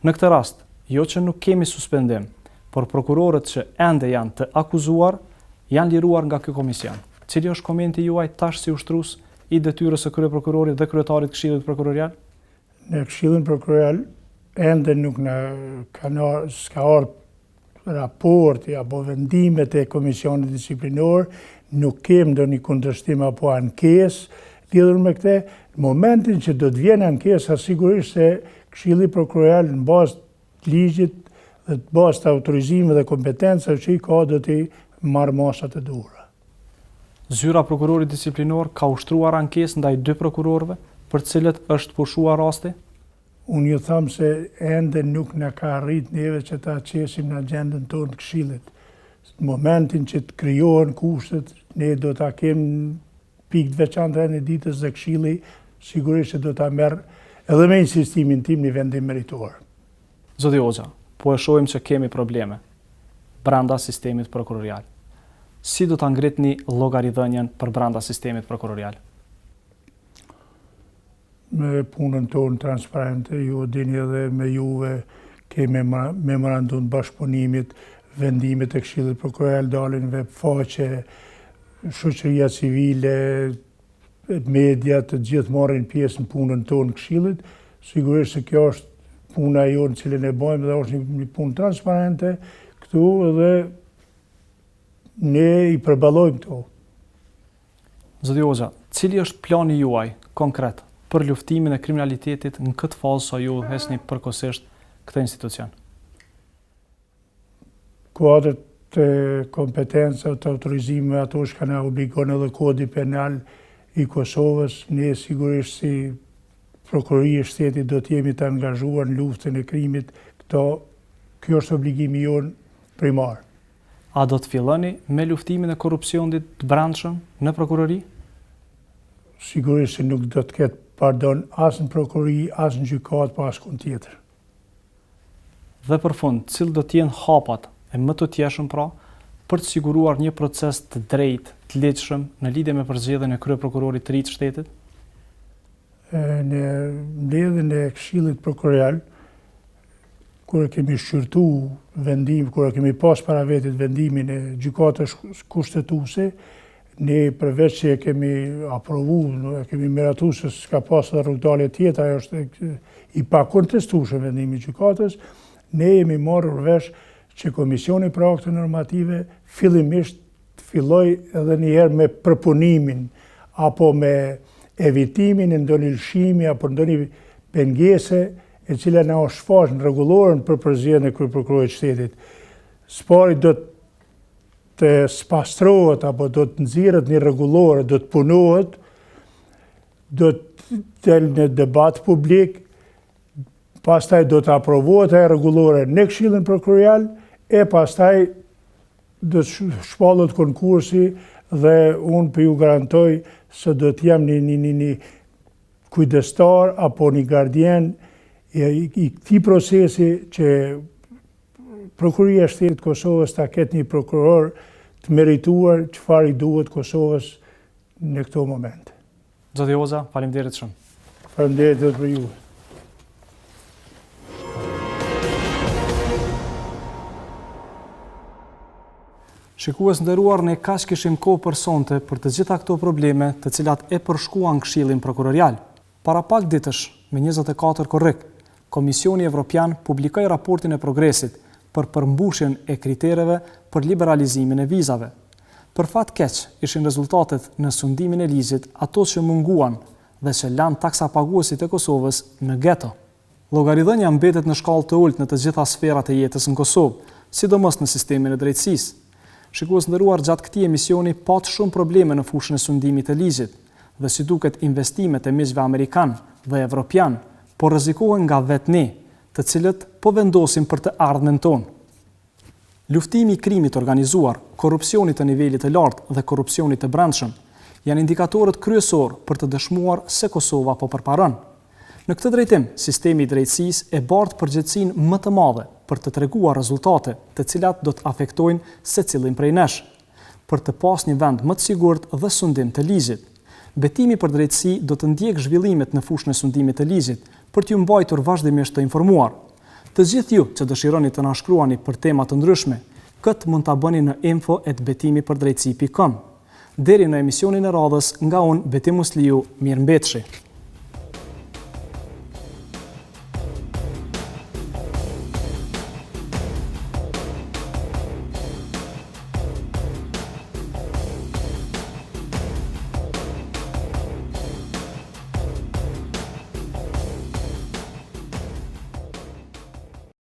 Në këtë rast, jo që nuk kemi suspendim, por prokurorët që ende janë të akuzuar janë liruar nga ky komision. Cili është komenti juaj tash si ushtrues i detyrës së kryeprokurorit dhe kryetarit të Këshillit Prokurorial? Në Këshillin Prokurorial ende nuk s'ka ardhur raporti apo vendimet e komisionit disiplinor, nuk kem ndonjë kundërshtim apo ankesë lidhur me këtë. Në momentin që do të vjen ankesa, sigurisht se Këshilli Prokurorial në bazë të ligjit dhe të bazë të autorizimit dhe kompetencave që i ka do t'i marrë masat e duhura. Zyra prokurorit disiplinor ka ushtruar ankesë ndaj 2 prokurorëve për të cilët është pushuar rasti? Unë ju thamë se ende nuk në ka arrit neve që ta qesim në agendën tonë të Këshillit. Në momentin që të krijohen kushtet, ne do ta kemi pikë të veçanta në ditës dhe Këshilli sigurisht se do ta merr edhe me insistimin tim një vendim meritor. Zoti Hoxha, po e shohim që kemi probleme brenda sistemit prokurorial. Si do ta ngritni llogaridhënien për brenda sistemit prokurorial? Me punën tonë transparente, ju dini edhe me juve kemi memorandum bashkëpunimit, vendimet e Këshillit Prokurorial dalin në web faqe, shoqëria civile, media të gjithë marrin pjesë në punën tonë Këshillit. Sigurisht se kjo është puna jonë cilën e bëjmë dhe është një punë transparente këtu dhe ne i përballojmë këto. Zoti Hoxha, cili është plani juaj konkret për luftimin e kriminalitetit në këtë fazë sa ju udhëhesni përkohësisht këtë institucion? Kuadrat e kompetencave të autorizimeve ato që na obligon edhe kodi penal i Kosovës, ne sigurisht si prokuroria e shtetit do të jemi të angazhuar në luftën e krimit. Kjo është obligimi jonë primar. A do të filloni me luftimin e korrupsionit të brendshëm në prokurori? Sigurisht se nuk do të ketë pardon as në prokurori, as në gjykatë, pa askund tjetër. Dhe për fund, cilë do t'jenë hapat e më të tjeshëm pra për të siguruar një proces të drejtë, të lehtëshëm në lidhje me përzgjedhjen e kryeprokurorit të ri të shtetit? Në mbledhjen e Këshillit Prokurorial, kur e kemi shqyrtu vendim, kur e kemi pas para vetit vendimin e gjykatës kushtetuese, ne përveç që e kemi aprovu, e kemi miratu se s'ka pas dhe rrugdalje tjetër, ajo është i pakontestueshëm vendimi i gjykatës, ne jemi marrë vesh që Komisioni për Akte Normative fillimisht filloi edhe njëherë me përpunimin apo me evitimin e ndonjë lëshimi apo ndonjë pengese e cila na është shfaq në rregullorën për përzgjedhjen e kryeprokurorit të shtetit. Spari do të spastrohet apo do të nxirret një rregullore, do të punohet, do të del në debat publik, pastaj do të aprovohet ajo rregullore në Këshillin Prokurorial e pastaj do të shpallet konkursi dhe unë për ju garantoj se do të jam një kujdestar apo një gardien i këtij procesi që Prokuroria e Shtetit Kosovës ta ketë një prokuror të merituar çfarë i duhet Kosovës në këto momente. Zoti Oza, faleminderit shumë. Faleminderit edhe për ju. Shikues nderuar, ne kaq kishim kohë për sonte për të gjitha këto probleme të cilat e përshkuan Këshillin Prokurorial. Para pak ditësh, me 24 korrik, Komisioni Evropian publikoi raportin e progresit për përmbushjen e kritereve për liberalizimin e vizave. Për fat keq, ishin rezultatet në sundimin e ligjit ato që munguan dhe që lanë taksapaguesit e Kosovës në geto. Llogaridhënia mbetet në shkallë të ulët në të gjitha sferat e jetës në Kosovë, sidomos në sistemin e drejtësisë. Shikues nderuar, gjatë këtij emisioni pat shumë probleme në fushën e sundimit të ligjit dhe si duket investimet e miqve amerikan dhe evropian po rrezikohen nga vetë ne, të cilët po vendosim për të ardhmen tonë. Luftimi i krimit organizuar, korrupsioni të nivelit të lartë dhe korrupsioni të brendshëm janë indikatorët kryesor për të dëshmuar se Kosova po përparon. Në këtë drejtim, sistemi i drejtësisë e bart përgjegjësinë më të madhe për të treguar rezultate të cilat do të afektojnë secilin prej nesh, për të pas një vend më të sigurt dhe sundim të ligjit. Betimi për drejtësi do të ndjek zhvillimet në fushën e sundimit të ligjit për t'ju mbajtur vazhdimisht të informuar. Të gjithë ju që dëshironi të na shkruani për tema të ndryshme, këtë mund ta bëni në info@betimipërdrejtësi.com. Deri në emisionin e radhës, nga unë Beti Musliu, mirëmbetëshi.